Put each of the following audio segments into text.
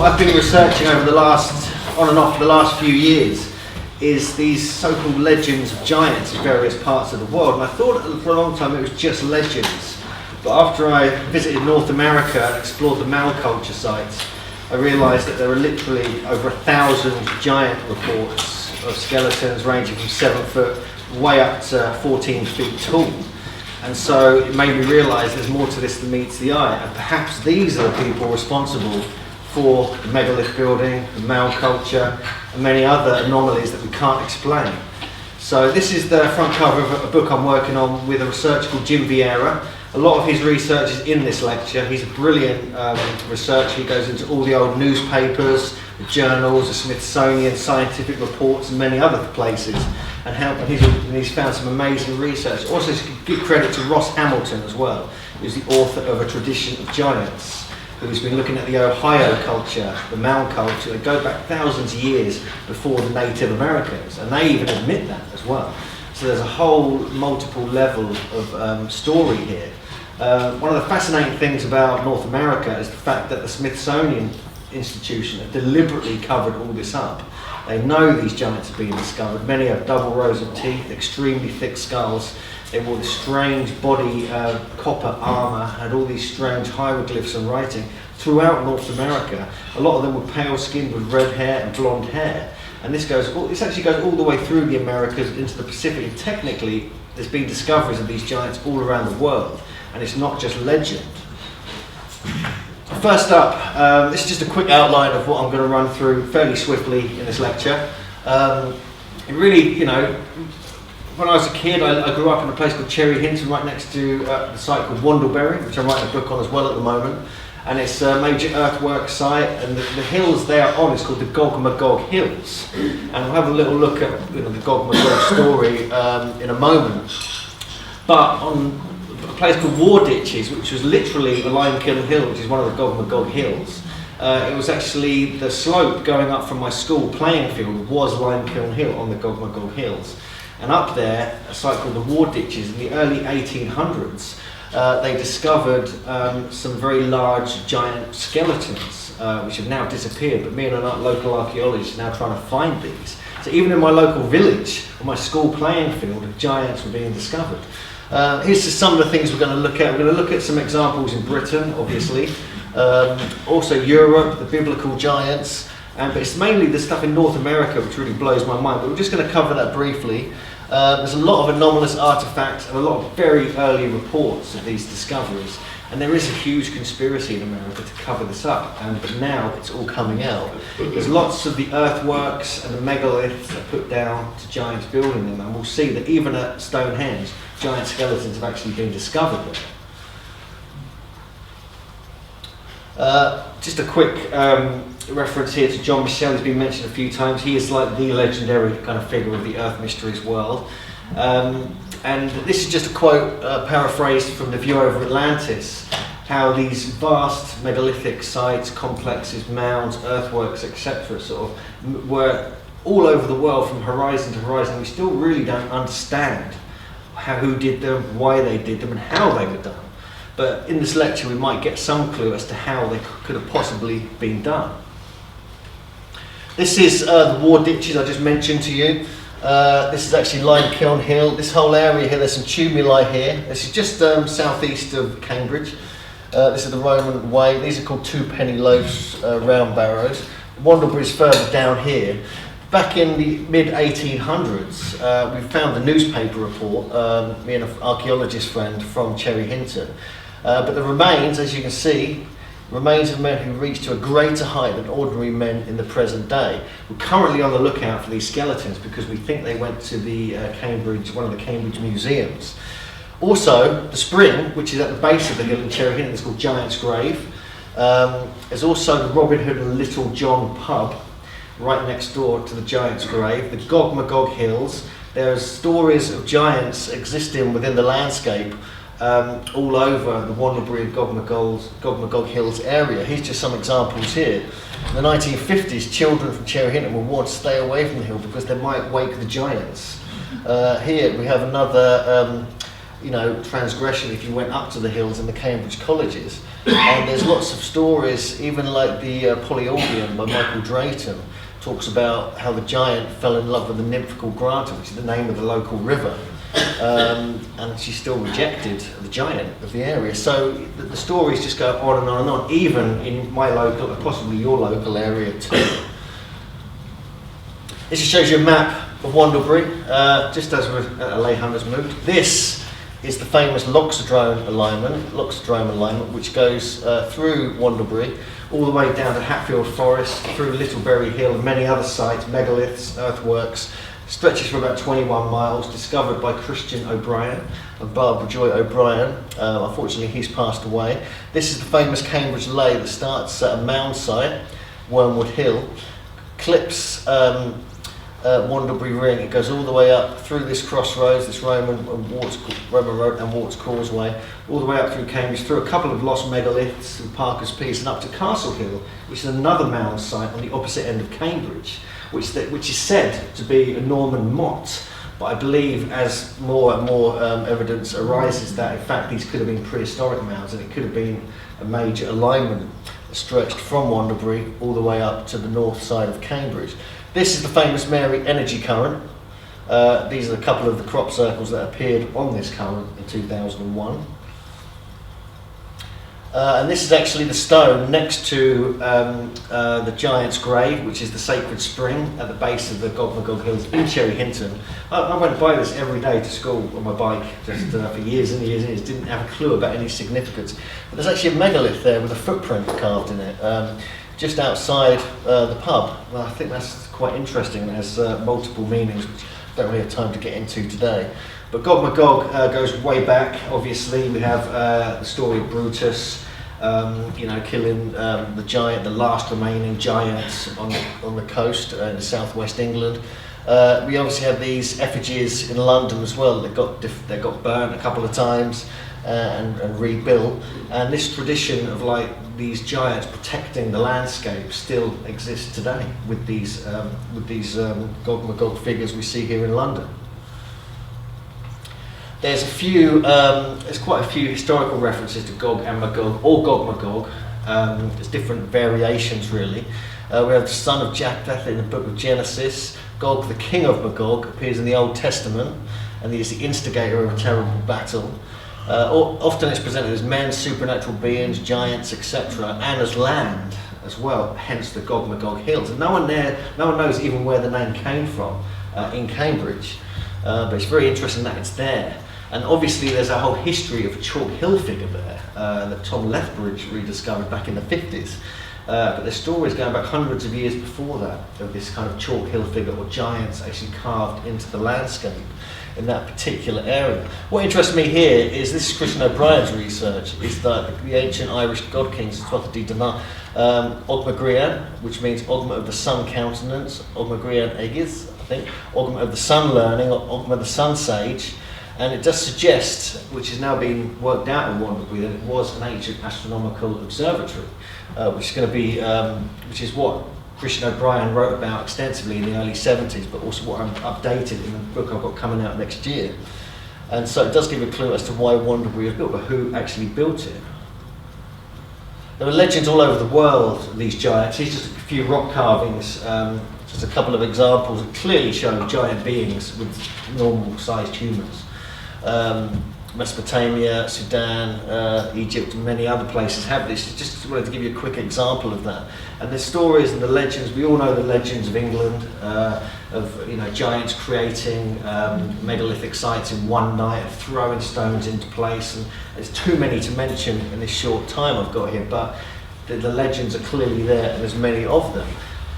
what I've been researching over the last, on and off, the last few years, is these so-called legends of giants in various parts of the world. And I thought for a long time it was just legends. But after I visited North America and explored the malculture sites, I realised that there are literally over 1,000 giant reports of skeletons ranging from 7 foot way up to 14 feet tall. And so it made me realise there's more to this than meets the eye. And perhaps these are the people responsible for the megalith building, the malculture, and many other anomalies that we can't explain. So this is the front cover of a book I'm working on with a researcher called Jim Vieira. A lot of his research is in this lecture. He's a brilliant researcher. He goes into all the old newspapers, the journals, the Smithsonian, scientific reports, and many other places, and he's found some amazing research. Also, give credit to Ross Hamilton as well, who's the author of A Tradition of Giants, who's been looking at the Ohio culture, the Mound culture. They go back thousands of years before the Native Americans, and they even admit that as well. So there's a whole multiple level of story here. One of the fascinating things about North America is the fact that the Smithsonian Institution have deliberately covered all this up. They know these giants are being discovered. Many have double rows of teeth, extremely thick skulls. They wore this strange body copper armour, had all these strange hieroglyphs and writing throughout North America. A lot of them were pale skinned with red hair and blonde hair. And this actually goes all the way through the Americas into the Pacific. And technically, there's been discoveries of these giants all around the world. And it's not just legend. First up, this is just a quick outline of what I'm going to run through fairly swiftly in this lecture. It really, when I was a kid, I grew up in a place called Cherry Hinton, right next to the site called Wandlebury, which I'm writing a book on as well at the moment. And it's a major earthwork site, and the hills they are on is called the Gog Magog Hills. And we'll have a little look at the Gog Magog story in a moment. But on a place called War Ditches, which was literally the Limekiln Hill, which is one of the Gog Magog Hills, it was actually the slope going up from my school playing field was Limekiln Hill on the Gog Magog Hills. And up there, a site called the War Ditches in the early 1800s, they discovered some very large giant skeletons, which have now disappeared, but me and a local archaeologist are now trying to find these. So even in my local village, on my school playing field, giants were being discovered. Here's just some of the things we're going to look at. We're going to look at some examples in Britain, obviously, also Europe, the biblical giants, but it's mainly the stuff in North America which really blows my mind, but we're just going to cover that briefly. There's a lot of anomalous artifacts and a lot of very early reports of these discoveries, and there is a huge conspiracy in America to cover this up, but now it's all coming out. There's lots of the earthworks and the megaliths that are put down to giants building them, and we'll see that even at Stonehenge, giant skeletons have actually been discovered there. Just a quick reference here to John Michel, who's been mentioned a few times. He is like the legendary kind of figure of the Earth Mysteries world. And this is just a quote paraphrased from The View Over Atlantis, how these vast megalithic sites, complexes, mounds, earthworks, etc. sort of were all over the world from horizon to horizon. We still really don't understand who did them, why they did them, and how they were done. But in this lecture we might get some clue as to how they could have possibly been done. This is the War Ditches I just mentioned to you. This is actually Limekiln Hill. This whole area here, there's some tumuli here. This is just southeast of Cambridge. This is the Roman Way. These are called two penny loaves, round barrows. Wandlebury is further down here. Back in the mid-1800s, we found the newspaper report, me and an archaeologist friend from Cherry Hinton. But the remains, as you can see, remains of men who reached to a greater height than ordinary men in the present day. We're currently on the lookout for these skeletons because we think they went to the one of the Cambridge museums. Also, the spring, which is at the base of the hill in Cherry Hinton, is called Giant's Grave. There's also the Robin Hood and Little John pub, right next door to the Giant's Grave. The Gog Magog Hills. There's stories of giants existing within the landscape all over the Wandlebury and Gog Magog Hills area. Here's just some examples here. In the 1950s, children from Cherry Hinton were warned to stay away from the hill because they might wake the giants. Here we have another transgression if you went up to the hills in the Cambridge colleges. And there's lots of stories, even like the Polyolbion by Michael Drayton talks about how the giant fell in love with the nymph called Granta, which is the name of the local river. And she still rejected the giant of the area. So the stories just go on and on and on, even in my local, and possibly your local area too. This just shows you a map of Wandlebury, just as we're at a Leyhunters Moot. This is the famous Loxodrome alignment, which goes through Wandlebury, all the way down to Hatfield Forest, through Littlebury Hill, and many other sites, megaliths, earthworks. Stretches for about 21 miles, discovered by Christian O'Brien and Barbara Joy O'Brien. Unfortunately, he's passed away. This is the famous Cambridge Ley that starts at a mound site, Wormwood Hill, clips Wandlebury Ring. It goes all the way up through this crossroads, this Roman Road and Warts Causeway, all the way up through Cambridge, through a couple of lost megaliths and Parker's Piece, and up to Castle Hill, which is another mound site on the opposite end of Cambridge, which is said to be a Norman motte. But I believe as more and more evidence arises that in fact these could have been prehistoric mounds, and it could have been a major alignment that stretched from Wandlebury all the way up to the north side of Cambridge. This is the famous Mary Energy Current. These are a couple of the crop circles that appeared on this current in 2001. And this is actually the stone next to the Giant's Grave, which is the sacred spring at the base of the Gog Hills in Cherry Hinton. I went by this every day to school on my bike just for years and years and years, didn't have a clue about any significance. But there's actually a megalith there with a footprint carved in it, just outside the pub. Well, I think that's quite interesting. It has multiple meanings, which I don't really have time to get into today. But Gog Magog goes way back. Obviously, we have the story of Brutus, killing the giant, the last remaining giant on the coast in southwest England. We obviously have these effigies in London as well. They got burnt a couple of times and rebuilt. And this tradition of these giants protecting the landscape still exists today with these Gog Magog figures we see here in London. There's quite a few historical references to Gog and Magog, or Gog Magog. There's different variations really. We have the son of Japheth in the book of Genesis. Gog, the king of Magog, appears in the Old Testament, and he is the instigator of a terrible battle. Often it's presented as men, supernatural beings, giants, etc., and as land as well, hence the Gog Magog Hills. And no one knows even where the name came from in Cambridge, but it's very interesting that it's there. And obviously there's a whole history of a chalk hill figure there that Tom Lethbridge rediscovered back in the 50s. But there's stories going back hundreds of years before that of this kind of chalk hill figure or giants actually carved into the landscape in that particular area. What interests me here is, this is Christian O'Brien's research, is that the ancient Irish god kings, Tuatha Dé Danann, Ogmagrian, which means Ogma of the sun countenance, Ogmagrian Aegis, I think, Ogma of the sun learning, or Ogma the sun sage. And it does suggest, which is now being worked out in Wandlebury, that it was an ancient astronomical observatory, which is what Christian O'Brien wrote about extensively in the early 70s, but also what I'm updated in the book I've got coming out next year. And so it does give a clue as to why Wandlebury was built, but who actually built it. There are legends all over the world of these giants. Here's just a few rock carvings, just a couple of examples that clearly show giant beings with normal-sized humans. Mesopotamia, Sudan, Egypt, and many other places have this. Just wanted to give you a quick example of that. And the stories and the legends, we all know the legends of England, of giants creating megalithic sites in one night, throwing stones into place. And there's too many to mention in this short time I've got here, but the legends are clearly there, and there's many of them.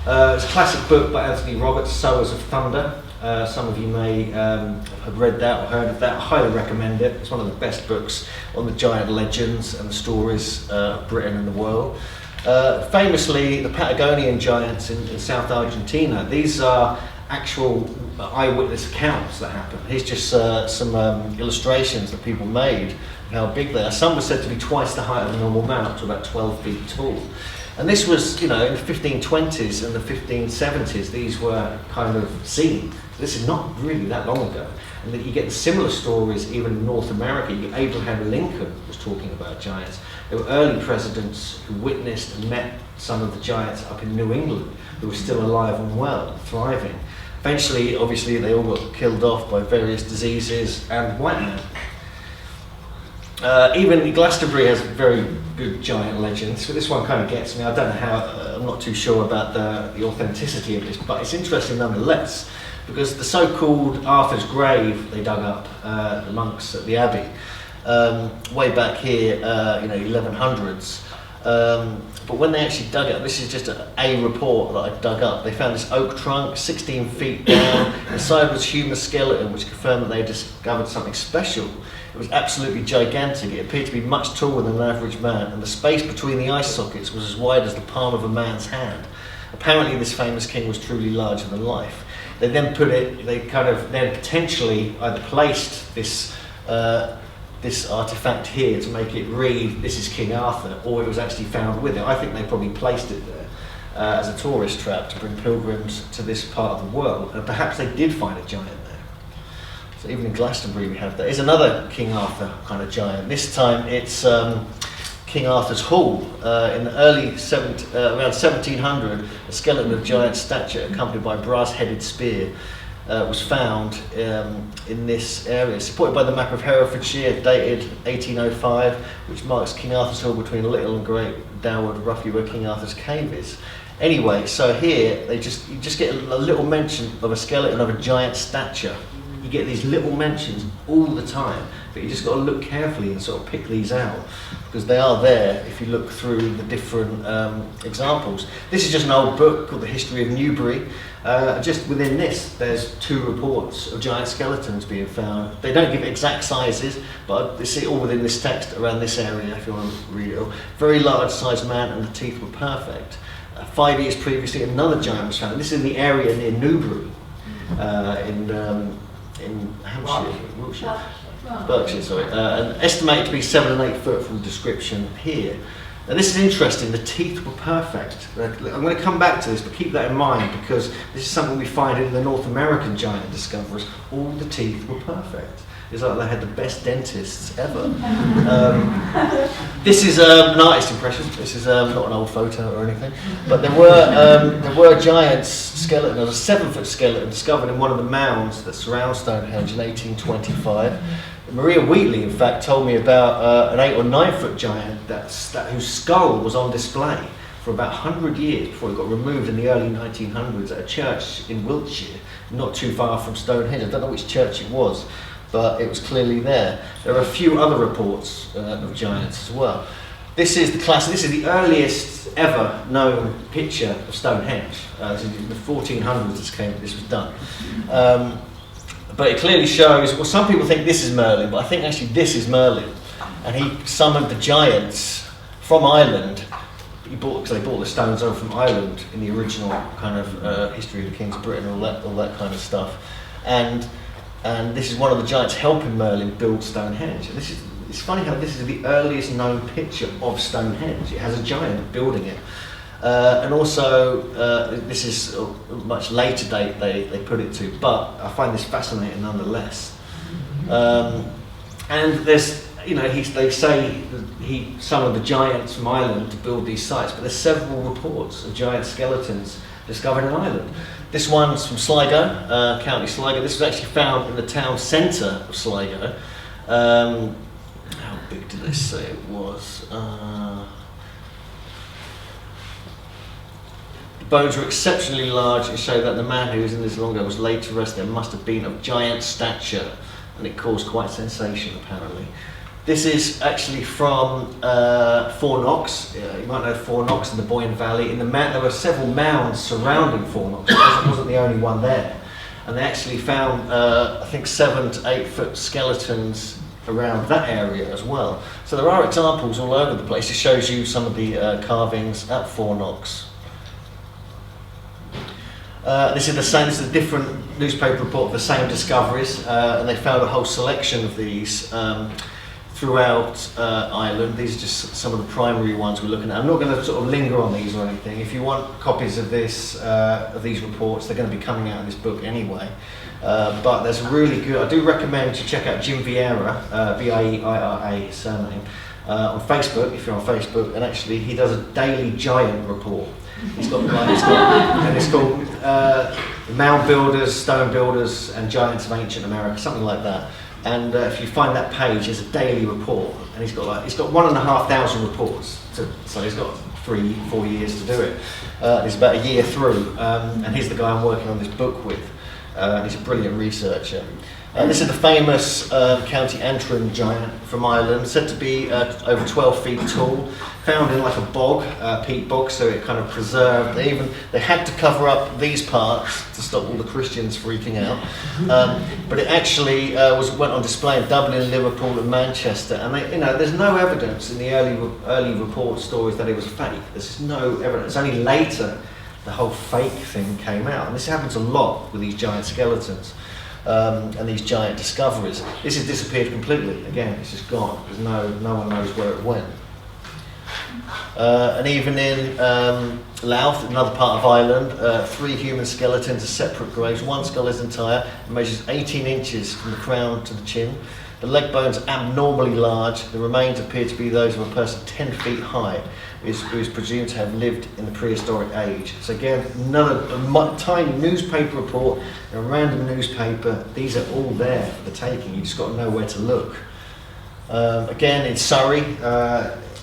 It's a classic book by Anthony Roberts, Sowers of Thunder. Some of you may have read that or heard of that. I highly recommend it. It's one of the best books on the giant legends and the stories of Britain and the world. Famously, the Patagonian giants in South Argentina. These are actual eyewitness accounts that happened. Here's just some illustrations that people made of how big they are. Some were said to be twice the height of a normal man, up to about 12 feet tall. And this was, in the 1520s and the 1570s, these were kind of seen This is not really that long ago. And then you get similar stories even in North America. You get Abraham Lincoln was talking about giants. There were early presidents who witnessed and met some of the giants up in New England who were still alive and well, thriving. Eventually, obviously, they all got killed off by various diseases and white men. Even Glastonbury has very good giant legends. So this one kind of gets me. I don't know how, I'm not too sure about the authenticity of this, but it's interesting nonetheless, because the so-called Arthur's grave they dug up, the monks at the Abbey, way back here, 1100s. But when they actually dug it, this is just a report that I dug up, they found this oak trunk 16 feet down. Inside was human skeleton, which confirmed that they had discovered something special. It was absolutely gigantic. It appeared to be much taller than an average man, and the space between the eye sockets was as wide as the palm of a man's hand. Apparently this famous king was truly larger than life. They then then potentially either placed this artifact here to make it read, this is King Arthur, or it was actually found with it. I think they probably placed it there as a tourist trap to bring pilgrims to this part of the world. And perhaps they did find a giant there. So even in Glastonbury we have that. There's another King Arthur kind of giant. This time it's King Arthur's Hall. In the early around 1700, a skeleton of giant stature accompanied by a brass-headed spear was found in this area, supported by the map of Herefordshire, dated 1805, which marks King Arthur's Hall between Little and Great Downward, roughly where King Arthur's cave is. Anyway, so here you just get a little mention of a skeleton of a giant stature. You get these little mentions all the time, but you just got to look carefully and sort of pick these out, because they are there if you look through the different examples. This is just an old book called The History of Newbury. Just within this, there's 2 reports of giant skeletons being found. They don't give exact sizes, but you see it all within this text around this area if you want to read it all. Very large sized man, and the teeth were perfect. 5 years previously, another giant was found. This is in the area near Newbury, in Hampshire, Wiltshire, Berkshire, sorry, and estimated to be 7 and 8 foot from the description here. Now this is interesting, the teeth were perfect. I'm going to come back to this, but keep that in mind, because this is something we find in the North American giant discoveries. All the teeth were perfect. It's like they had the best dentists ever. This is an artist impression. This is not an old photo or anything, but there were a giant's skeleton, a 7-foot skeleton discovered in one of the mounds that surround Stonehenge in 1825. Maria Wheatley, in fact, told me about an 8 or 9 foot giant whose skull was on display for about 100 years before it got removed in the early 1900s at a church in Wiltshire, not too far from Stonehenge. I don't know which church it was, but it was clearly there. There are a few other reports of giants as well. This is the classic. This is the earliest ever known picture of Stonehenge. In the 1400s this was done. But it clearly shows, well, some people think this is Merlin, but I think actually this is Merlin. And he summoned the giants from Ireland. Because they brought the stones over from Ireland in the original kind of history of the Kings of Britain, all that kind of stuff. And this is one of the giants helping Merlin build Stonehenge. And it's funny how this is the earliest known picture of Stonehenge. It has a giant building it. And also, this is a much later date they put it to, but I find this fascinating nonetheless. And there's, they say he summoned the giants from Ireland to build these sites, but there's several reports of giant skeletons discovered in Ireland. This one's from Sligo, County Sligo. This was actually found in the town centre of Sligo. How big did they say it was? Bones were exceptionally large and show that the man who was in this long ago was laid to rest there must have been of giant stature, and it caused quite sensation apparently. This is actually from Four Knocks. You might know Four Knocks in the Boyne Valley. There were several mounds surrounding Four Knocks. It wasn't the only one there. And they actually found, I think, 7 to 8 foot skeletons around that area as well. So there are examples all over the place. It shows you some of the carvings at Four Knocks. This is a different newspaper report of the same discoveries, and they found a whole selection of these throughout Ireland. These are just some of the primary ones we're looking at. I'm not going to sort of linger on these or anything. If you want copies of these reports, they're going to be coming out in this book anyway. But there's really good, I do recommend you check out Jim Vieira, Vieira surname, on Facebook, if you're on Facebook, and actually he does a daily giant report. And it's called Mound Builders, Stone Builders and Giants of Ancient America, something like that. And if you find that page, it's a daily report, and he's got 1,500 reports, so he's got 3-4 years to do it. He's about a year through, and he's the guy I'm working on this book with. He's a brilliant researcher. This is the famous County Antrim giant from Ireland, said to be over 12 feet tall, found in like a bog, peat bog, so it kind of preserved. They had to cover up these parts to stop all the Christians freaking out. But it actually went on display in Dublin, Liverpool, and Manchester. And there's no evidence in the early report stories that it was fake. There's just no evidence. Only later the whole fake thing came out, and this happens a lot with these giant skeletons. And these giant discoveries. This has disappeared completely. Again, it's just gone. There's no one knows where it went. And even in Louth, another part of Ireland, 3 human skeletons are separate graves. One skull is entire, it measures 18 inches from the crown to the chin. The leg bones are abnormally large. The remains appear to be those of a person 10 feet high, who is presumed to have lived in the prehistoric age. So again, a tiny newspaper report, a random newspaper. These are all there for the taking. You just got to know where to look. Again, in Surrey,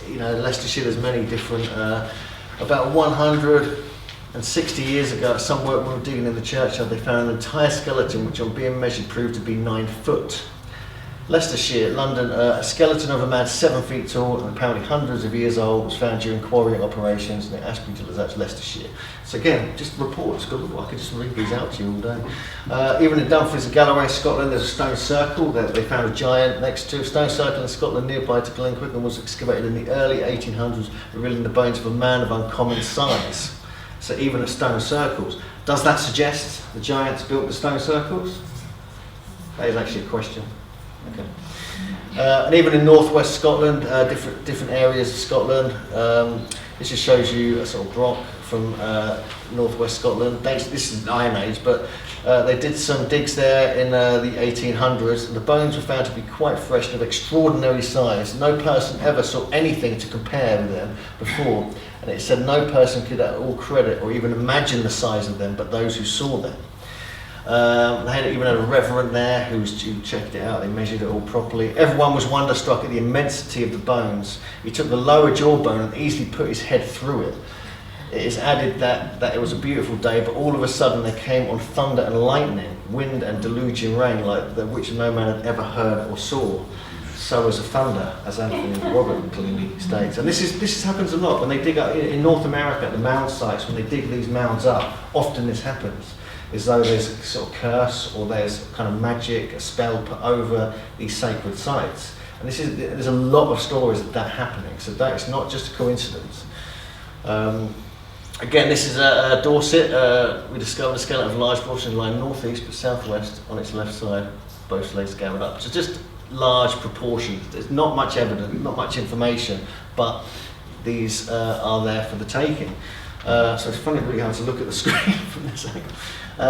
Leicestershire, there's many different. About 160 years ago, some workmen were digging in the churchyard. They found an entire skeleton, which on being measured proved to be 9 foot. Leicestershire, London, a skeleton of a man 7 feet tall and apparently hundreds of years old was found during quarrying operations near Ashby, that's Leicestershire. So again, just reports. I could just read these out to you all day. Even in Dumfries and Galloway, Scotland, there's a stone circle that they found a giant next to. A stone circle in Scotland nearby to Glenquick and was excavated in the early 1800s, revealing the bones of a man of uncommon size. So even at stone circles, does that suggest the giants built the stone circles? That is actually a question. Okay. And even in northwest Scotland, different areas of Scotland, this just shows you a sort of rock from northwest Scotland. This is Iron Age, but they did some digs there in the 1800s, and the bones were found to be quite fresh and of extraordinary size. No person ever saw anything to compare with them before, and it said no person could at all credit or even imagine the size of them but those who saw them. They even had a reverend there who checked it out. They measured it all properly. Everyone was wonderstruck at the immensity of the bones. He took the lower jawbone and easily put his head through it. It is added that it was a beautiful day, but all of a sudden there came on thunder and lightning, wind and deluging rain, which no man had ever heard or saw. So was a thunder, as Anthony Robert clearly states. And this happens a lot when they dig up in North America at the mound sites. When they dig these mounds up, often this happens. As though there's a sort of curse or there's kind of magic, a spell put over these sacred sites. And there's a lot of stories of that happening, so that is not just a coincidence. Again, this is Dorset. We discovered a skeleton of a large portion lying northeast but southwest on its left side, both legs gathered up. So just large proportions. There's not much evidence, not much information, but these are there for the taking. So it's funny really how to look at the screen from this angle.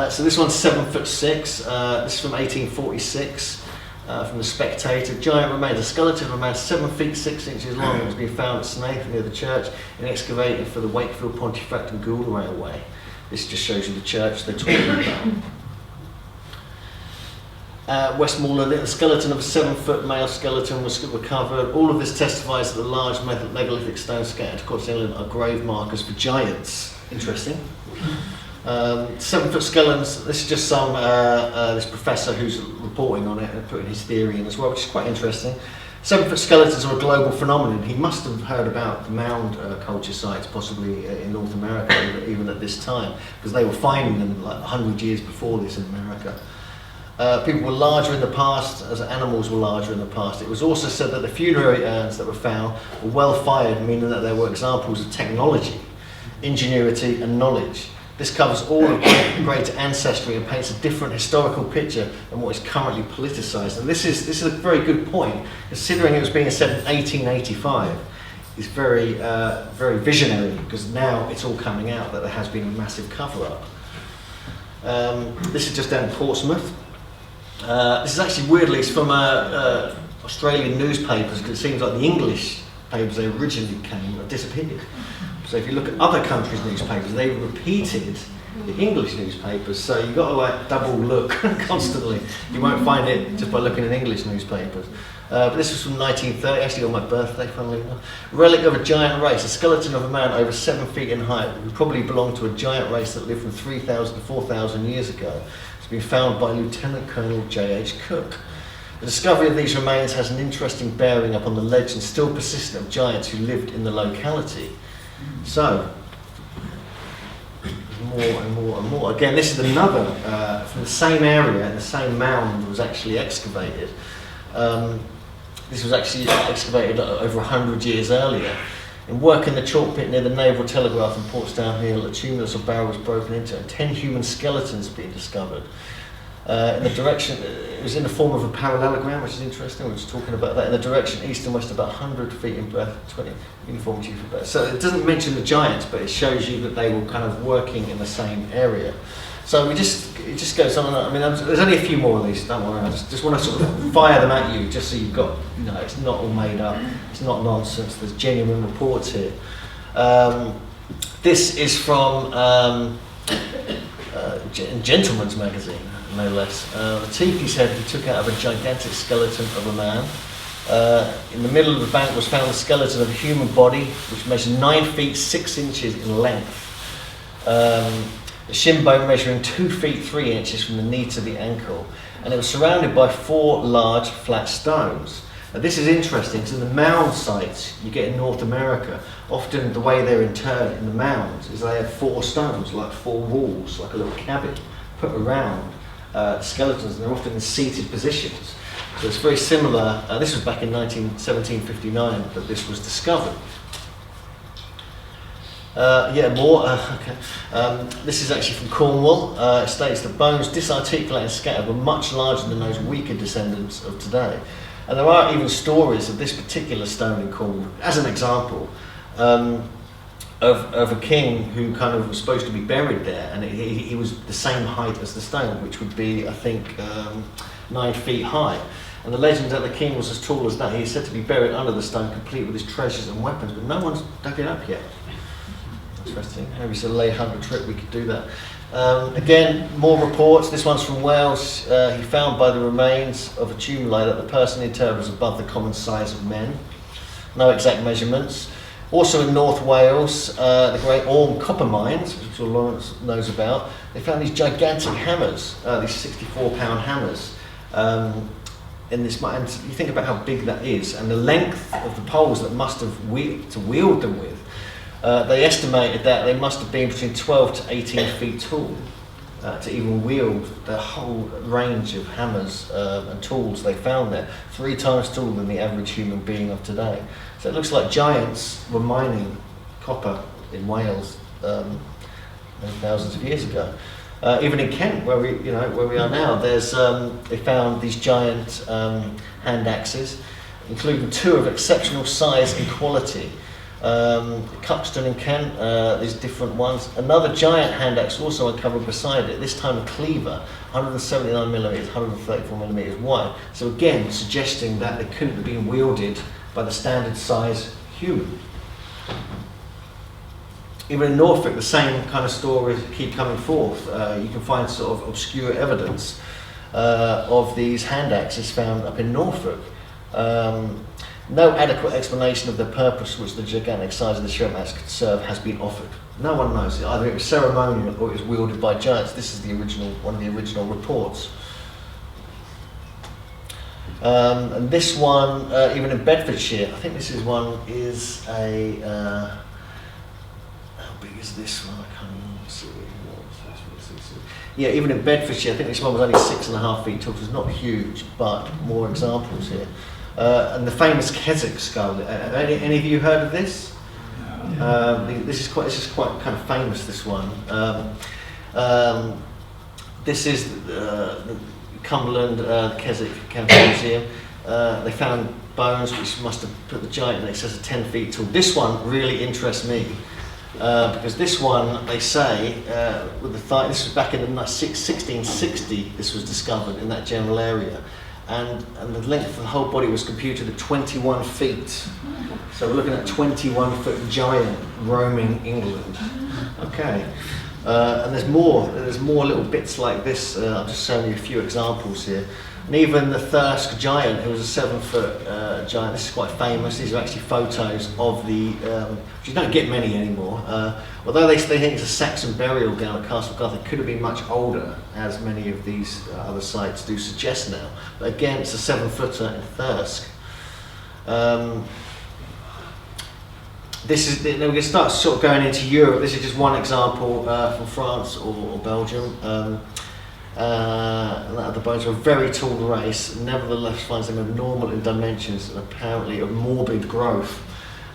So this one's 7'6". This is from 1846. From the Spectator. Giant remains. A skeleton of a man 7 feet 6 inches long has been found at Snaith near the church and excavated for the Wakefield, Pontefract and Gould Railway. This just shows you the church they're talking about. Westmoreland, a skeleton of a 7-foot male skeleton was recovered. All of this testifies that the large megalithic stones scattered across England are grave markers for giants. Interesting. 7-foot skeletons. This is just some this professor who's reporting on it and putting his theory in as well, which is quite interesting. 7-foot skeletons are a global phenomenon. He must have heard about the mound culture sites, possibly in North America, even at this time, because they were finding them like 100 years before this in America. People were larger in the past, as animals were larger in the past. It was also said that the funerary urns that were found were well fired, meaning that there were examples of technology, ingenuity and knowledge. This covers all of great ancestry and paints a different historical picture than what is currently politicised. And this is a very good point, considering it was being said in 1885. It's very very visionary, because now it's all coming out that there has been a massive cover-up. This is just down in Portsmouth. This is actually weirdly, it's from Australian newspapers, because it seems like the English papers they originally came have disappeared. So if you look at other countries' newspapers, they repeated the English newspapers, so you've got to like double look constantly. You won't find it just by looking at English newspapers. But this was from 1930, actually on my birthday, funnily enough. Relic of a giant race, a skeleton of a man over 7 feet in height, who probably belonged to a giant race that lived from 3,000 to 4,000 years ago. It's been found by Lieutenant Colonel J.H. Cook. The discovery of these remains has an interesting bearing upon the legend still persistent of giants who lived in the locality. So, more and more and more. Again, this is another from the same area and the same mound that was actually excavated. This was actually excavated over 100 years earlier. In work in the chalk pit near the Naval Telegraph in Portsdown Hill, a tumulus or barrel was broken into and 10 human skeletons have been discovered. In the direction, it was in the form of a parallelogram, which is interesting. We were just talking about that. In the direction east and west, about 100 feet in breadth, 20 uniform feet in breadth. So it doesn't mention the giants, but it shows you that they were kind of working in the same area. So it just goes on and on. I mean, there's only a few more of these. Don't worry. I just want to sort of fire them at you, just so you've got, it's not all made up. It's not nonsense. There's genuine reports here. This is from Gentleman's Magazine. No less. The teeth he said he took out of a gigantic skeleton of a man. In the middle of the bank was found the skeleton of a human body which measured 9 feet 6 inches in length. The shin bone measuring 2 feet 3 inches from the knee to the ankle. And it was surrounded by 4 large flat stones. Now this is interesting because in the mound sites you get in North America, often the way they're interred in the mounds is they have 4 stones, like 4 walls, like a little cabin put around skeletons, and they're often in seated positions. So it's very similar. This was back in 1759 that this was discovered. More. Okay. This is actually from Cornwall. It states that bones disarticulated and scattered were much larger than those weaker descendants of today. And there are even stories of this particular stone in Cornwall, as an example, of a king who kind of was supposed to be buried there, and he was the same height as the stone, which would be, I think, 9 feet high. And the legend that the king was as tall as that. He is said to be buried under the stone, complete with his treasures and weapons, but no one's dug it up yet. Interesting. Maybe it's a Leyhunter trip, we could do that. Again, more reports. This one's from Wales. He found by the remains of a tumuli that the person interred was above the common size of men. No exact measurements. Also in North Wales, the Great Orme copper mines, which Lawrence knows about, they found these gigantic hammers, these 64-pound hammers, in this mine. And you think about how big that is, and the length of the poles that must have to wield them with. They estimated that they must have been between 12 to 18 feet tall to even wield the whole range of hammers and tools they found there, 3 times taller than the average human being of today. So it looks like giants were mining copper in Wales thousands of years ago. Even in Kent, where we are now, there's they found these giant hand axes, including 2 of exceptional size and quality. Cuxton in Kent, these different ones. Another giant hand axe also uncovered beside it, this time a cleaver, 179 millimeters, 134 millimeters wide. So again, suggesting that they couldn't have been wielded by the standard size human. Even in Norfolk, the same kind of stories keep coming forth. You can find sort of obscure evidence of these hand axes found up in Norfolk. No adequate explanation of the purpose which the gigantic size of the shrimp axe could serve has been offered. No one knows. Either it was ceremonial or it was wielded by giants. This is one of the original reports. And this one, even in Bedfordshire, I think this is how big is this one? I can't even see. Yeah, even in Bedfordshire, I think this one was only 6.5 feet tall, so it's not huge, but more examples here. And the famous Keswick skull. Any of you heard of this? This is quite kind of famous. This one. This is the Cumberland Keswick Chemical Museum. They found bones which must have put the giant in excess of 10 feet tall. This one really interests me. because this one, they say, with the thigh, this was back in the 1660, this was discovered in that general area. And the length of the whole body was computed at 21 feet. So we're looking at 21-foot giant roaming England. Okay. And there's more little bits like this. I'm just showing you a few examples here. And even the Thirsk giant, who was a 7-foot giant, this is quite famous. These are actually photos of the, which you don't get many anymore. Although they think it's a Saxon burial ground at Castle Garth, it could have been much older, as many of these other sites do suggest now. But again, it's a 7-footer in Thirsk. This is, we're going to start sort of going into Europe. This is just one example from France or Belgium. The bones are a very tall race, nevertheless finds them abnormal in dimensions and apparently of morbid growth.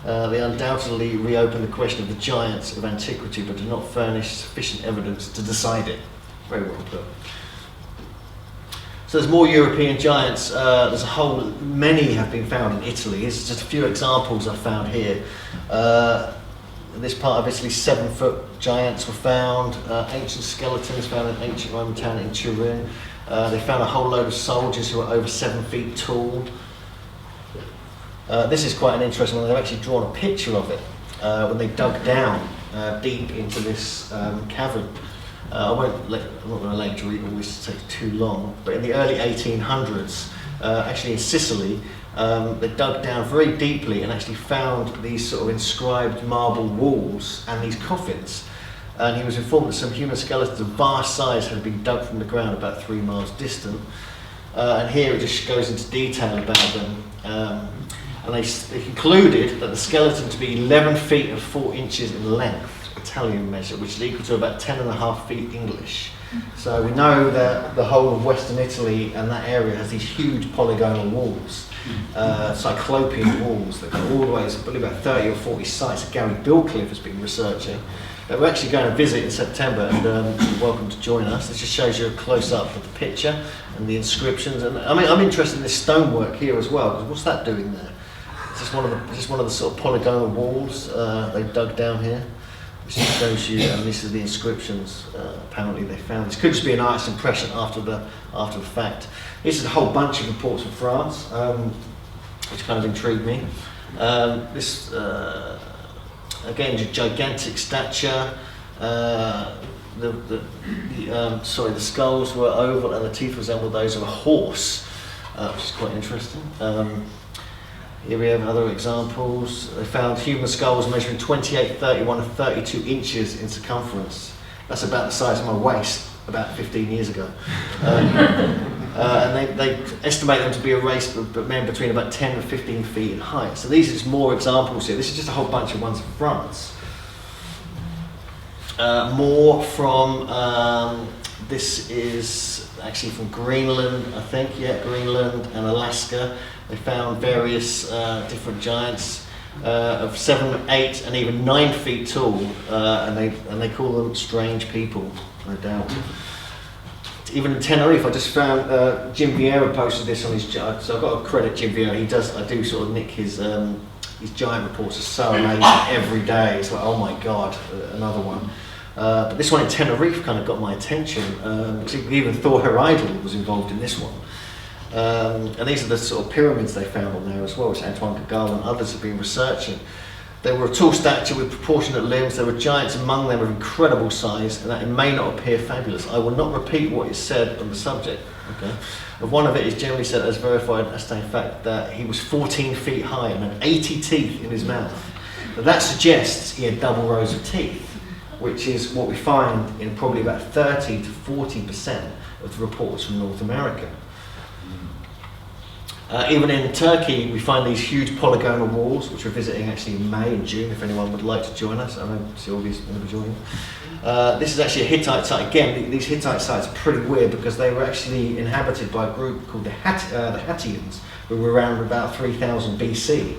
They undoubtedly reopen the question of the giants of antiquity, but do not furnish sufficient evidence to decide it. Very well put. So there's more European giants. There's a whole, many have been found in Italy. Here's just a few examples I found here. In this part of Italy, 7-foot giants were found. Ancient skeletons found in ancient Roman town in Turin. They found a whole load of soldiers who were over 7 feet tall. This is quite an interesting one. They've actually drawn a picture of it when they dug down deep into this cavern. I'm not going to let you read all this, to take too long, but in the early 1800s, actually in Sicily, they dug down very deeply and actually found these sort of inscribed marble walls and these coffins. And he was informed that some human skeletons of vast size had been dug from the ground about 3 miles distant. And here it just goes into detail about them. And they concluded that the skeleton to be 11 feet and 4 inches in length, Italian measure, which is equal to about 10.5 feet English. So we know that the whole of Western Italy and that area has these huge polygonal walls, cyclopean walls that go all the way, it's probably about 30 or 40 sites that Gary Bilcliffe has been researching. We're actually going to visit in September, and you're welcome to join us. This just shows you a close-up of the picture and the inscriptions. And I mean, I'm interested in this stonework here as well, because what's that doing there? It's just one of the sort of polygonal walls they dug down here. This just shows you, and this is the inscriptions apparently they found. This could just be an artist's impression after the fact. This is a whole bunch of reports from France, which kind of intrigued me. This again, gigantic stature. The skulls were oval and the teeth resembled those of a horse, which is quite interesting. Here we have other examples. They found human skulls measuring 28, 31 and 32 inches in circumference. That's about the size of my waist about 15 years ago. And they estimate them to be a race of men between about 10 and 15 feet in height. So these are just more examples here. This is just a whole bunch of ones from France. More from, this is actually from Greenland, I think. Yeah, Greenland and Alaska. They found various different giants of 7, 8 and even 9 feet tall, and they call them strange people, no doubt. Even in Tenerife, I just found Jim Vieira posted this on his giant. So I've got to credit Jim Vieira. I do sort of nick his giant reports are so amazing every day. It's like, oh my god, another one. But this one in Tenerife kind of got my attention. Even Thor Heyerdahl was involved in this one. And these are the sort of pyramids they found on there as well, which Antoine Kagala and others have been researching. They were a tall stature with proportionate limbs. There were giants among them of incredible size, and that it may not appear fabulous. I will not repeat what is said on the subject. Okay. But one of it is generally said as verified and ascertained fact that he was 14 feet high and had 80 teeth in his mouth. But that suggests he had double rows of teeth, which is what we find in probably about 30 to 40% of the reports from North America. Even in Turkey, we find these huge polygonal walls, which we're visiting actually in May and June, if anyone would like to join us. I know Sylvia's going to be joining. This is actually a Hittite site. Again, these Hittite sites are pretty weird because they were actually inhabited by a group called the Hattians, who were around about 3000 BC,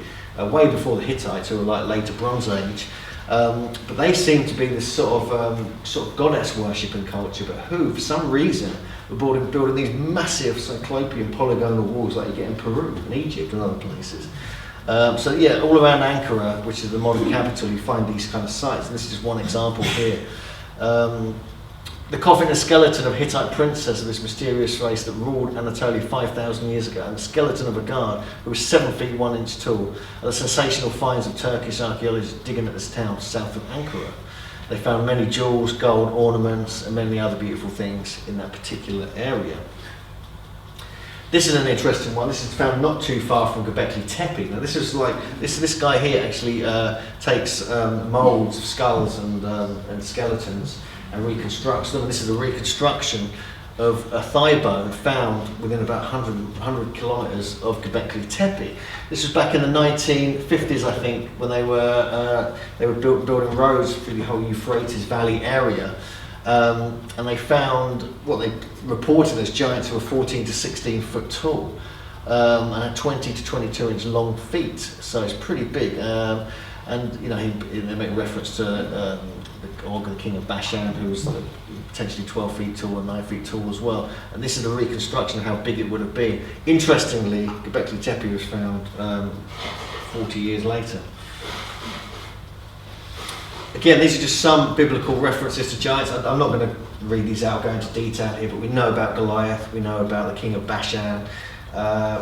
way before the Hittites, who were like later Bronze Age. But they seem to be this sort of goddess worshipping culture, but who, for some reason, were building these massive cyclopean polygonal walls like you get in Peru and Egypt and other places. So yeah, all around Ankara, which is the modern capital, you find these kind of sites. And this is just one example here. The coffin and skeleton of Hittite princess of this mysterious race that ruled Anatolia 5,000 years ago, and the skeleton of a guard who was 7 feet 1 inch tall, are the sensational finds of Turkish archaeologists digging at this town south of Ankara. They found many jewels, gold, ornaments, and many other beautiful things in that particular area. This is an interesting one. This is found not too far from Göbekli Tepe. Now this is like, this guy here actually takes moulds of skulls and skeletons and reconstructs them. This is a reconstruction of a thigh bone found within about 100 kilometres of Göbekli Tepe. This was back in the 1950s, I think, when they were building roads through the whole Euphrates Valley area. And they found what they reported as giants who were 14 to 16 foot tall and had 20 to 22 inch long feet, so it's pretty big. And you know, they make reference to the Organ King of Bashan, who was potentially 12 feet tall and 9 feet tall as well. And this is a reconstruction of how big it would have been. Interestingly, Göbekli Tepe was found 40 years later. Again, these are just some biblical references to giants. I'm not going to read these out, go into detail here, but we know about Goliath, we know about the king of Bashan,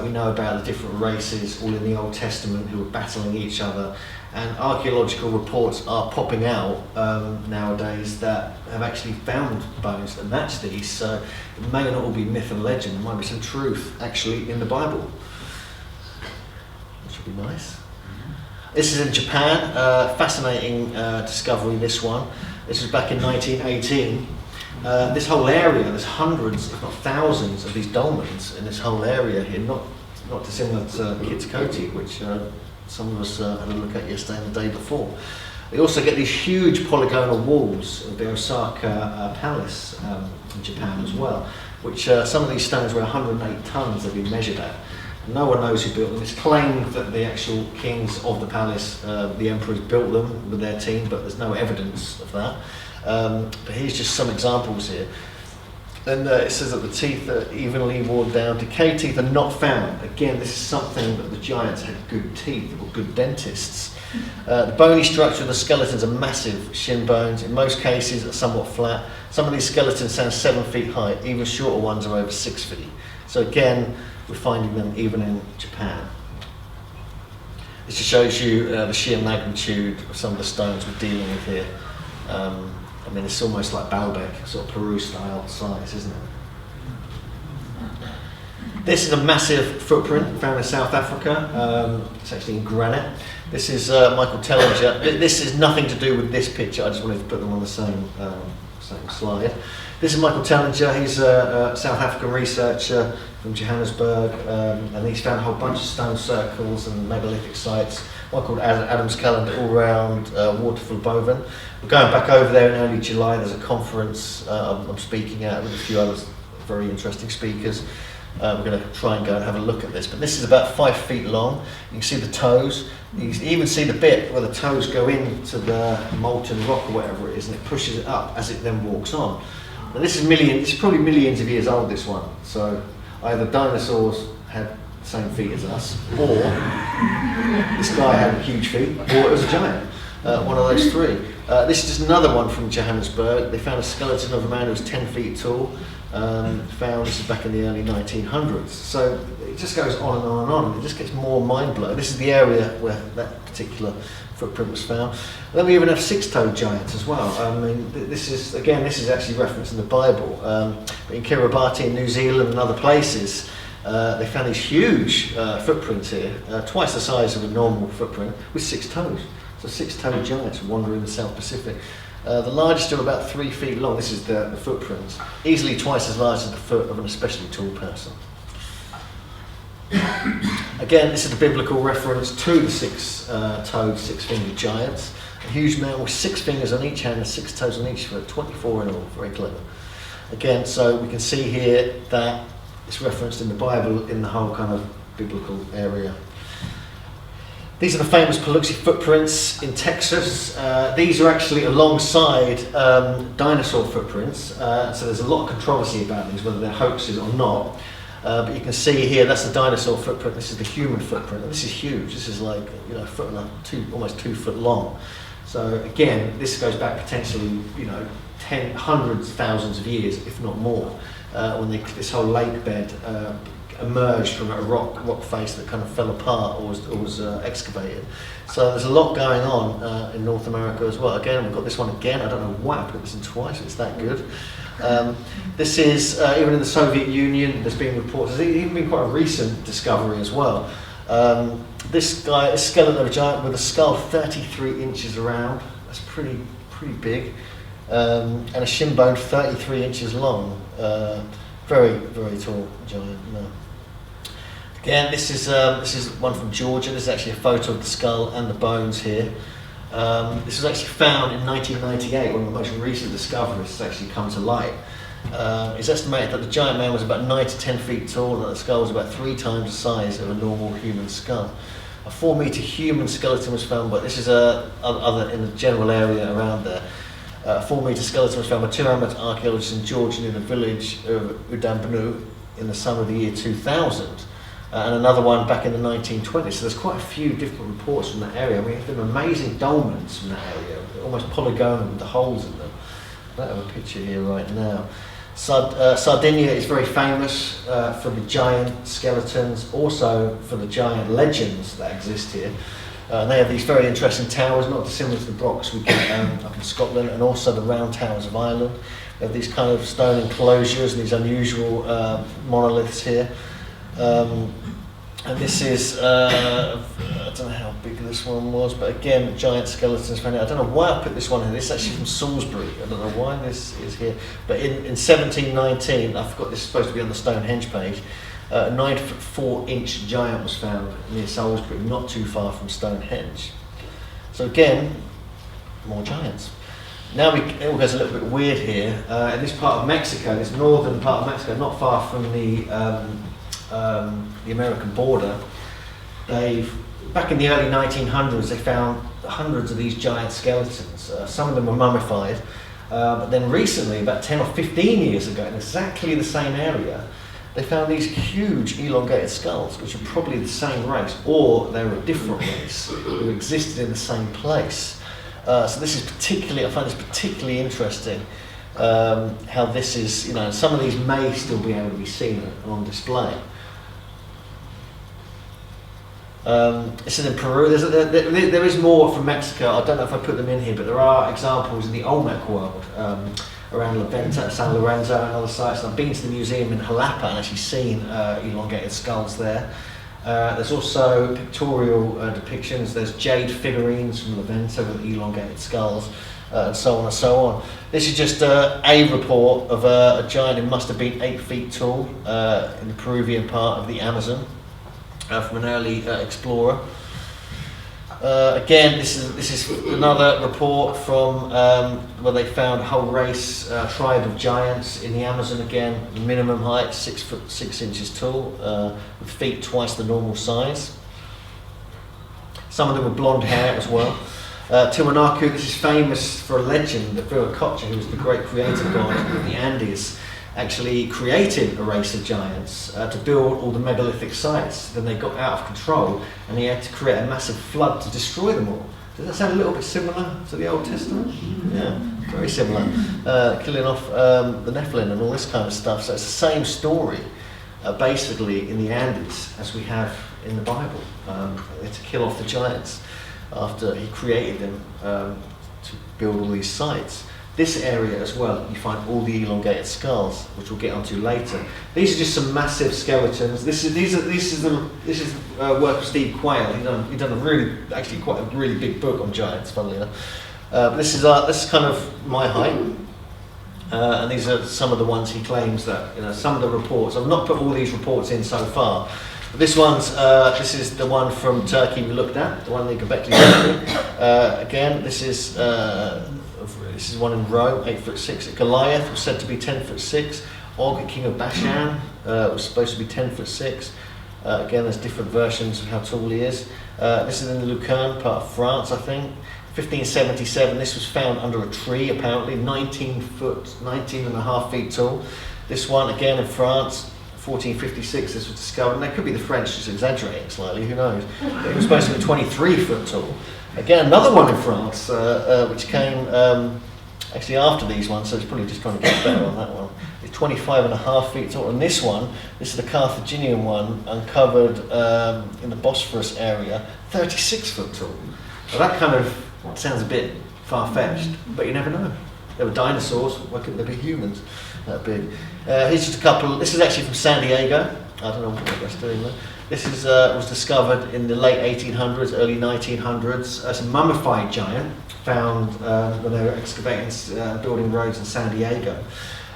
we know about the different races all in the Old Testament who were battling each other. And archaeological reports are popping out nowadays that have actually found bones that match these. So it may not all be myth and legend, there might be some truth actually in the Bible, which would be nice. This is in Japan, fascinating discovery, this one. This was back in 1918. This whole area, there's hundreds, if not thousands, of these dolmens in this whole area here, not dissimilar to Kit's Koti, which some of us had a look at yesterday and the day before. They also get these huge polygonal walls of the Osaka Palace in Japan as well, which some of these stones were 108 tons they've been measured at. No one knows who built them. It's claimed that the actual kings of the palace, the emperors, built them with their team, but there's no evidence of that. But here's just some examples here. Then it says that the teeth are evenly worn down. Decayed teeth are not found. Again, this is something that the giants had good teeth or good dentists. The bony structure of the skeletons are massive shin bones. In most cases, are somewhat flat. Some of these skeletons stand 7 feet high. Even shorter ones are over 6 feet. So again, we're finding them even in Japan. This just shows you the sheer magnitude of some of the stones we're dealing with here. I mean, it's almost like Baalbek, sort of Peru style size, isn't it? This is a massive footprint found in South Africa. It's actually in granite. This is Michael Tellinger. This is nothing to do with this picture. I just wanted to put them on the same slide. This is Michael Tellinger. He's a South African researcher from Johannesburg, and he's found a whole bunch of stone circles and megalithic sites. One called Adam's Calendar all around Waterfall Boven. We're going back over there in early July. There's a conference I'm speaking at with a few other very interesting speakers. We're going to try and go and have a look at this. But this is about 5 feet long. You can see the toes. You can even see the bit where the toes go into the molten rock or whatever it is, and it pushes it up as it then walks on. Now this is probably millions of years old, this one. So either dinosaurs had the same feet as us, or this guy had huge feet, or it was a giant. One of those three. This is just another one from Johannesburg. They found a skeleton of a man who was 10 feet tall. This is back in the early 1900s. So it just goes on and on and on. It just gets more mind-blowing. This is the area where that particular footprint was found. And then we even have six-toed giants as well. I mean, this is actually referenced in the Bible. But in Kiribati in New Zealand and other places, they found these huge footprints here, twice the size of a normal footprint, with 6 toes. So six-toed giants wandering the South Pacific. The largest are about 3 feet long. This is the footprints. Easily twice as large as the foot of an especially tall person. Again, this is a biblical reference to the six-toed, six-fingered giants. A huge man with 6 fingers on each hand and 6 toes on each foot, 24 in all. Very clever. Again, so we can see here that it's referenced in the Bible in the whole kind of biblical area. These are the famous Paluxy footprints in Texas. These are actually alongside dinosaur footprints, so there's a lot of controversy about these, whether they're hoaxes or not. But you can see here, that's the dinosaur footprint, this is the human footprint, and this is huge. This is like, you know, almost 2 foot long. So again, this goes back potentially, you know, hundreds of thousands of years, if not more, when this whole lake bed emerged from a rock face that kind of fell apart or was excavated. So there's a lot going on in North America as well. Again, we've got this one again. I don't know why I put this in twice. It's that good. This is even in the Soviet Union. There's been reports. There's even been quite a recent discovery as well. This skeleton of a giant with a skull 33 inches around. That's pretty big. And a shin bone 33 inches long. Very tall giant. No. Again, this is one from Georgia. This is actually a photo of the skull and the bones here. This was actually found in 1998, one of the most recent discoveries has actually come to light. It's estimated that the giant man was about 9 to 10 feet tall and that the skull was about 3 times the size of a normal human skull. A 4-meter human skeleton was found, but this is other in the general area around there. A 4-meter skeleton was found by 2 amateur archaeologists in Georgia near the village of Udambanu in the summer of the year 2000. And another one back in the 1920s. So there's quite a few different reports from that area. I mean, there are amazing dolmens from that area, almost polygonal with the holes in them. I don't have a picture here right now. Sardinia is very famous for the giant skeletons, also for the giant legends that exist here. And they have these very interesting towers, not dissimilar to the blocks we get up in Scotland, and also the round towers of Ireland. They have these kind of stone enclosures and these unusual monoliths here. And this is, I don't know how big this one was, but again, giant skeletons found here. I don't know why I put this one in. This is actually from Salisbury. I don't know why this is here. But in 1719, I forgot this is supposed to be on the Stonehenge page, a 9-foot-4-inch giant was found near Salisbury, not too far from Stonehenge. So again, more giants. Now it all goes a little bit weird here. In this part of Mexico, this northern part of Mexico, not far from the American border, back in the early 1900s, they found hundreds of these giant skeletons. Some of them were mummified, but then recently, about 10 or 15 years ago, in exactly the same area, they found these huge elongated skulls, which are probably the same race, or they were a different race who existed in the same place. So this is I find this particularly interesting. How this is, you know, some of these may still be able to be seen and on display. This is in Peru. There is more from Mexico. I don't know if I put them in here, but there are examples in the Olmec world around Leventa, San Lorenzo, and other sites. And I've been to the museum in Jalapa and actually seen elongated skulls there. There's also pictorial depictions. There's jade figurines from Leventa with elongated skulls, and so on and so on. This is just a report of a giant who must have been 8 feet tall in the Peruvian part of the Amazon. From an early explorer. Again, this is another report from where they found a whole race, tribe of giants in the Amazon. Again, minimum height 6 foot 6 inches tall, with feet twice the normal size. Some of them were blonde hair as well. Tiwanaku, this is famous for a legend that Viracocha, who was the great creator god of the Andes, actually created a race of giants to build all the megalithic sites. Then they got out of control and he had to create a massive flood to destroy them all. Does that sound a little bit similar to the Old Testament? Yeah, very similar. Killing off the Nephilim and all this kind of stuff. So it's the same story, basically, in the Andes as we have in the Bible. They had to kill off the giants after he created them to build all these sites. This area as well, you find all the elongated skulls, which we'll get onto later. These are just some massive skeletons. This is work of Steve Quayle. He's done a really big book on giants, funnily enough. But this is kind of my height, and these are some of the ones he claims that, you know, some of the reports. I've not put all these reports in so far. But this is the one from Turkey we looked at, the one in Göbekli Tepe. Again, this is one in Rome, 8'6". Goliath was said to be 10'6". Og, king of Bashan, was supposed to be 10'6". Again, there's different versions of how tall he is. This is in the Lucerne part of France, I think. 1577, this was found under a tree, apparently, 19 and a half feet tall. This one, again in France, 1456 this was discovered, and that could be the French just exaggerating slightly, who knows. But it was supposed to be 23 foot tall. Again, another one in France, which came actually after these ones, so it's probably just trying to get better on that one. It's 25.5 feet tall, and this is the Carthaginian one, uncovered in the Bosphorus area, 36 foot tall. Now that kind of sounds a bit far-fetched, but you never know. There were dinosaurs, why couldn't there be humans that big? Here's just a couple. This is actually from San Diego. I don't know what that's doing there. This is, was discovered in the late 1800s, early 1900s. It's a mummified giant found when they were excavating, building roads in San Diego.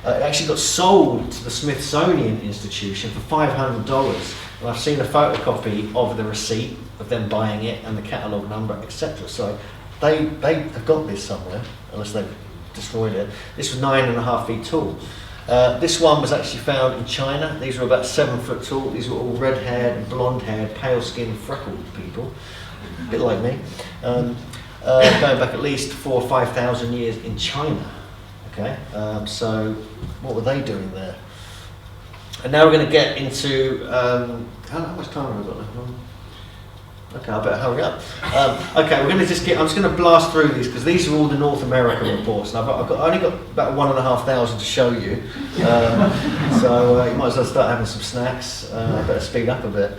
It actually got sold to the Smithsonian Institution for $500. And I've seen a photocopy of the receipt of them buying it and the catalogue number, etc. So they have got this somewhere, unless they've destroyed it. This was 9.5 feet tall. This one was actually found in China. These were about 7 foot tall. These were all red-haired, blonde-haired, pale-skinned, freckled people, a bit like me, going back at least 4,000 or 5,000 years in China. Okay, so what were they doing there? And now we're going to get into how much time have I got left? Okay, I better hurry up. Okay, we're going to I'm just going to blast through these because these are all the North American reports, and I've only got about 1,500 to show you. So you might as well start having some snacks. I better speed up a bit.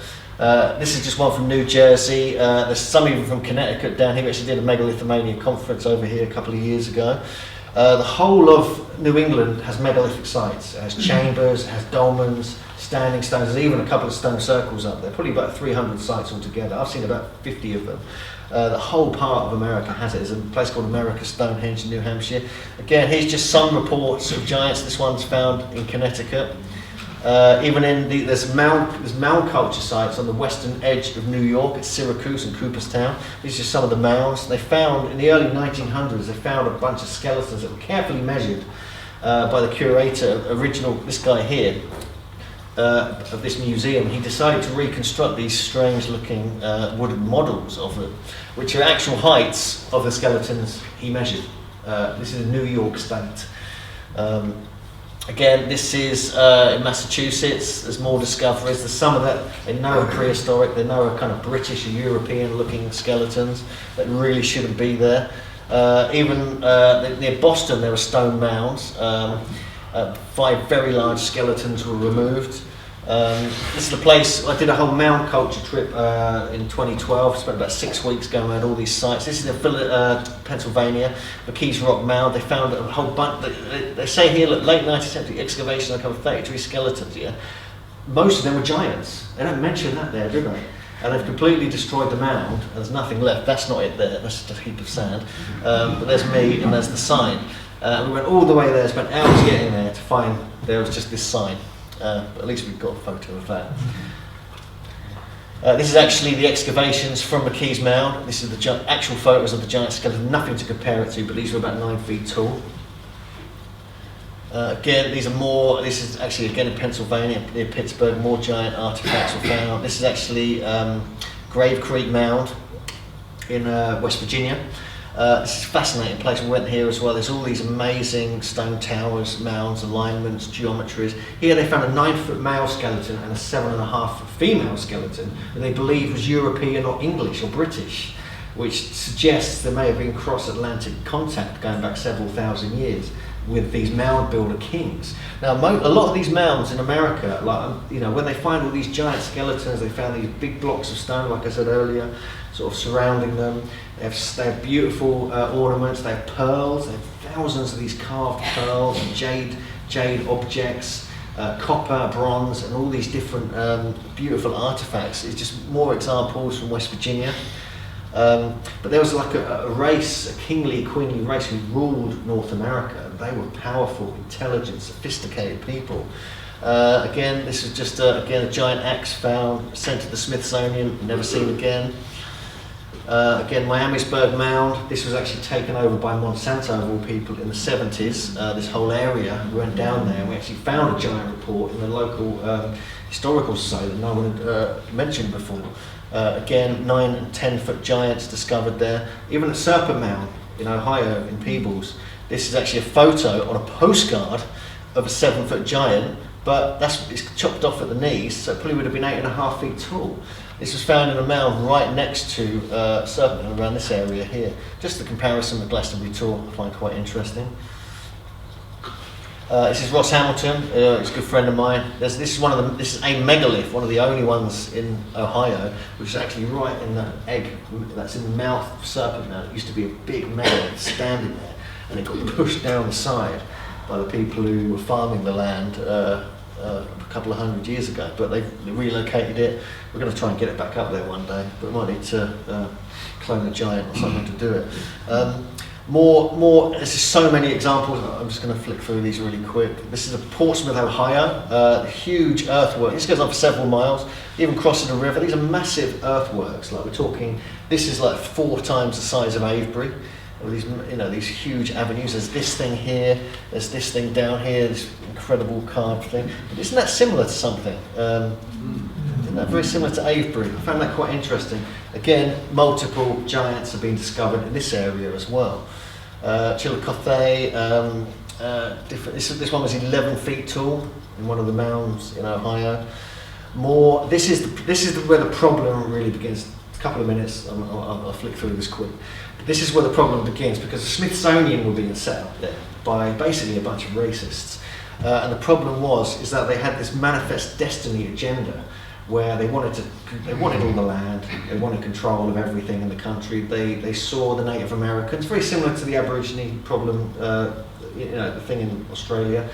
This is just one from New Jersey. There's some even from Connecticut down here. We actually did a megalithomania conference over here a couple of years ago. The whole of New England has megalithic sites. It has chambers, it has dolmens, standing stones. There's even a couple of stone circles up there, probably about 300 sites altogether. I've seen about 50 of them. The whole part of America has it. There's a place called America Stonehenge in New Hampshire. Again, here's just some reports of giants. This one's found in Connecticut. Even in there's mound culture sites on the western edge of New York at Syracuse and Cooperstown. These are some of the mounds. They found in the early 1900s. They found a bunch of skeletons that were carefully measured by the curator, this guy here, of this museum. He decided to reconstruct these strange-looking wooden models of them, which are actual heights of the skeletons he measured. This is in New York State. Again, this is in Massachusetts. There's more discoveries. There's some of that they know are prehistoric. They know are kind of British or European-looking skeletons that really shouldn't be there. Even near Boston, there were stone mounds. 5 very large skeletons were removed. This is the place. I did a whole mound culture trip in 2012. Spent about 6 weeks going around all these sites. This is in Pennsylvania, McKees Rock Mound. They found a whole bunch. They say here, look, late 19th century excavation uncovered 33 skeletons. Yeah, most of them were giants. They don't mention that there, do they? And they've completely destroyed the mound. There's nothing left. That's not it there. That's just a heap of sand. But there's me, and there's the sign. We went all the way there. Spent hours getting there to find there was just this sign. But at least we've got a photo of that. This is actually the excavations from McKees Mound. This is the actual photos of the giant skeleton. Nothing to compare it to, but these were about 9 feet tall. Again, these are more. This is actually again in Pennsylvania, near Pittsburgh. More giant artifacts were found. This is actually Grave Creek Mound in West Virginia. This is a fascinating place. We went here as well. There's all these amazing stone towers, mounds, alignments, geometries. Here they found a 9-foot male skeleton and a 7.5-foot female skeleton that they believe was European or English or British, which suggests there may have been cross-Atlantic contact going back several thousand years with these mound builder kings. Now, a lot of these mounds in America, when they find all these giant skeletons, they found these big blocks of stone, like I said earlier, sort of surrounding them. They have beautiful ornaments. They have pearls. They have thousands of these carved pearls and jade objects, copper, bronze, and all these different beautiful artifacts. It's just more examples from West Virginia. But there was like a race, a kingly, queenly race who ruled North America. They were powerful, intelligent, sophisticated people. Again, this is just a giant axe found, sent to the Smithsonian, never seen again. Again, Miamisburg Mound. This was actually taken over by Monsanto of all people in the 70s. This whole area, we went down there and we actually found a giant report in the local historical society that no one had mentioned before. Again, 9 and 10-foot giants discovered there. Even at Serpent Mound in Ohio, in Peebles, this is actually a photo on a postcard of a 7-foot giant but it's chopped off at the knees, so it probably would have been 8.5 feet tall. This was found in a mound right next to Serpent, around this area here. Just the comparison with Glastonbury Tor I find quite interesting. This is Ross Hamilton. He's a good friend of mine. This is a megalith, one of the only ones in Ohio, which is actually right in the egg that's in the mouth of Serpent now. It used to be a big megalith standing there, and it got pushed down the side by the people who were farming the land a couple of hundred years ago. But they relocated it. We're going to try and get it back up there one day, but we might need to clone a giant or something to do it. There's just so many examples. I'm just going to flick through these really quick. This is Portsmouth, Ohio. Huge earthwork. This goes on for several miles, even crossing a river. These are massive earthworks. Like we're talking, this is like 4 times the size of Avebury. These huge avenues. There's this thing here. There's this thing down here. This incredible carved thing. But isn't that similar to something? Isn't that very similar to Avebury? I found that quite interesting. Again, multiple giants have been discovered in this area as well. Chillicothe, different. This one was 11 feet tall in one of the mounds in Ohio. This is where the problem really begins. A couple of minutes. I'll flick through this quick. This is where the problem begins, because the Smithsonian were being set up there by basically a bunch of racists, and the problem is that they had this manifest destiny agenda where they wanted all the land, they wanted control of everything in the country. They saw the Native Americans, very similar to the Aborigine problem, the thing in Australia,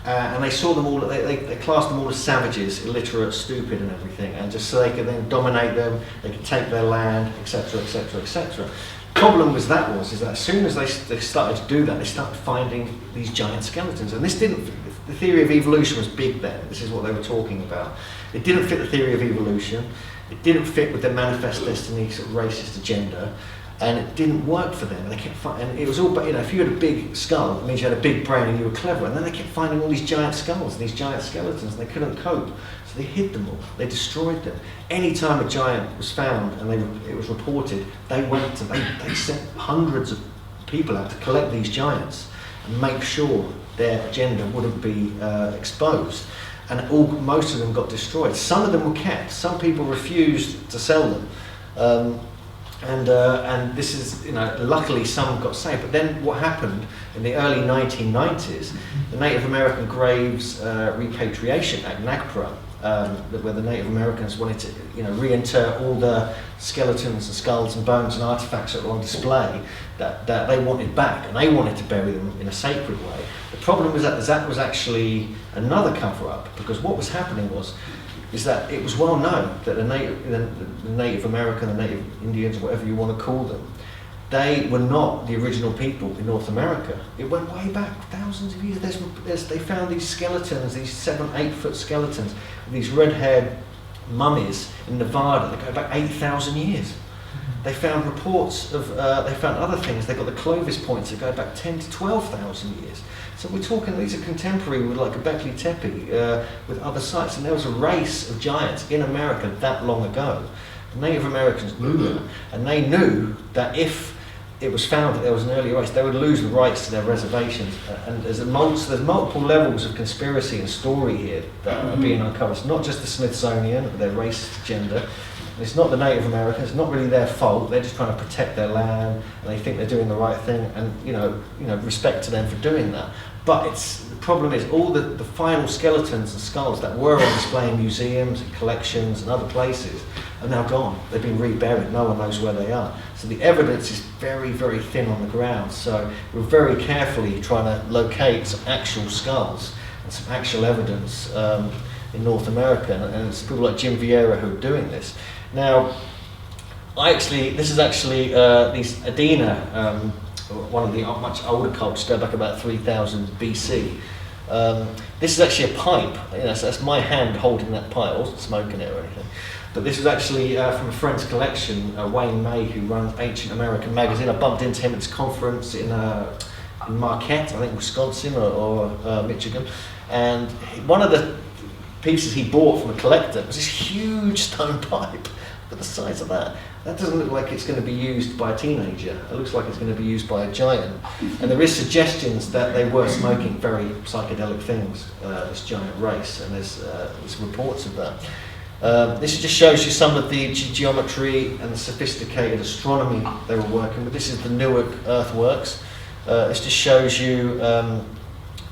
and they saw them all. They classed them all as savages, illiterate, stupid, and everything, and just so they could then dominate them, they could take their land, etc., etc., etc. Problem was that as soon as they started to do that, they started finding these giant skeletons, and the theory of evolution was big then. This is what they were talking about. It didn't fit the theory of evolution. It didn't fit with their manifest destiny sort of racist agenda, and it didn't work for them. And they kept and it was all, but if you had a big skull, it means you had a big brain and you were clever. And then they kept finding all these giant skulls and these giant skeletons, and they couldn't cope. They hid them all. They destroyed them. Any time a giant was found and it was reported, they sent hundreds of people out to collect these giants and make sure their agenda wouldn't be exposed. And most of them got destroyed. Some of them were kept. Some people refused to sell them. And this is, luckily some got saved. But then what happened in the early 1990s, the Native American Graves Repatriation Act, NAGPRA, where the Native Americans wanted to, reinter all the skeletons and skulls and bones and artifacts that were on display that they wanted back, and they wanted to bury them in a sacred way. The problem was that was actually another cover-up, because what was happening is that it was well known that the Native American, the Native Indians, whatever you want to call them, they were not the original people in North America. It went way back, thousands of years. They found these skeletons, these 7-8 foot skeletons, these red-haired mummies in Nevada that go back 8,000 years. They found reports of, they found other things. They got the Clovis points that go back 10 to 12,000 years. So we're talking, these are contemporary with like Göbekli Tepe, with other sites. And there was a race of giants in America that long ago. The Native Americans knew them, and they knew that if it was found that there was an early race, they would lose the rights to their reservations. And there's multiple levels of conspiracy and story here that are being uncovered. It's not just the Smithsonian, their racist agenda. It's not the Native Americans. It's not really their fault. They're just trying to protect their land, and they think they're doing the right thing. And respect to them for doing that. But the problem is all the final skeletons and skulls that were on display in museums and collections and other places are now gone. They've been reburied. No one knows where they are. So the evidence is very, very thin on the ground. So we're very carefully trying to locate some actual skulls and some actual evidence in North America. And it's people like Jim Vieira who are doing this. Now, this is actually these Adena, one of the much older cultures, go back about 3000 BC. This is actually a pipe. So that's my hand holding that pipe. I wasn't smoking it or anything. But this is actually from a friend's collection, Wayne May, who runs Ancient American Magazine. I bumped into him at this conference in Marquette, I think Wisconsin or Michigan. And one of the pieces he bought from a collector was this huge stone pipe, but the size of that. that doesn't look like it's going to be used by a teenager. It looks like it's going to be used by a giant. And there is suggestions that they were smoking very psychedelic things, this giant race, and there's reports of that. This just shows you some of the geometry and the sophisticated astronomy they were working with. This is the Newark earthworks. This just shows you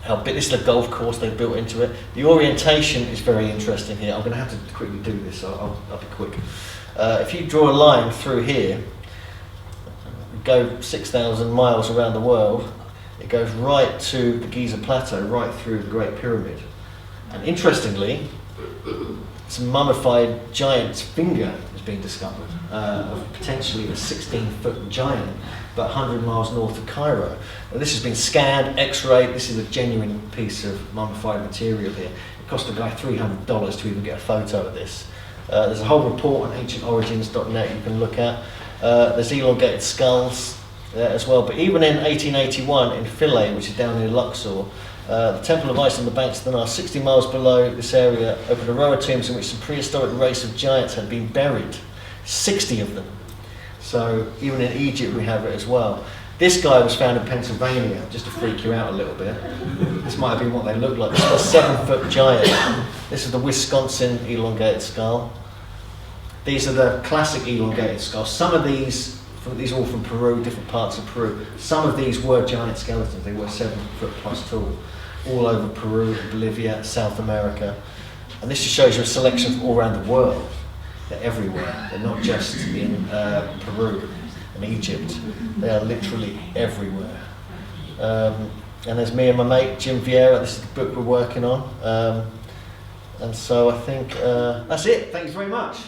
how big, this is the golf course they built into it. The orientation is very interesting here. I'm going to have to quickly do this, so I'll be quick. If you draw a line through here, go 6,000 miles around the world, it goes right to the Giza Plateau, right through the Great Pyramid. And interestingly, some mummified giant's finger has been discovered, of potentially a 16-foot giant, about 100 miles north of Cairo. Now, this has been scanned, x-rayed. This is a genuine piece of mummified material here. It cost a guy $300 to even get a photo of this. There's a whole report on ancientorigins.net you can look at. There's elongated skulls there as well. But even in 1881 in Philae, which is down near Luxor, the Temple of Ice on the banks of the Nile, 60 miles below this area, opened a row of tombs in which some prehistoric race of giants had been buried. 60 of them. So even in Egypt we have it as well. This guy was found in Pennsylvania, just to freak you out a little bit. This might have been what they looked like. This is a 7-foot giant. This is the Wisconsin elongated skull. These are the classic elongated skulls. Some of these are all from Peru, different parts of Peru. Some of these were giant skeletons. They were 7 foot plus tall, all over Peru, Bolivia, South America. And this just shows you a selection from all around the world. They're everywhere. They're not just in Peru and Egypt. They are literally everywhere. And there's me and my mate Jim Vieira. This is the book we're working on. And so I think that's it. Thanks very much.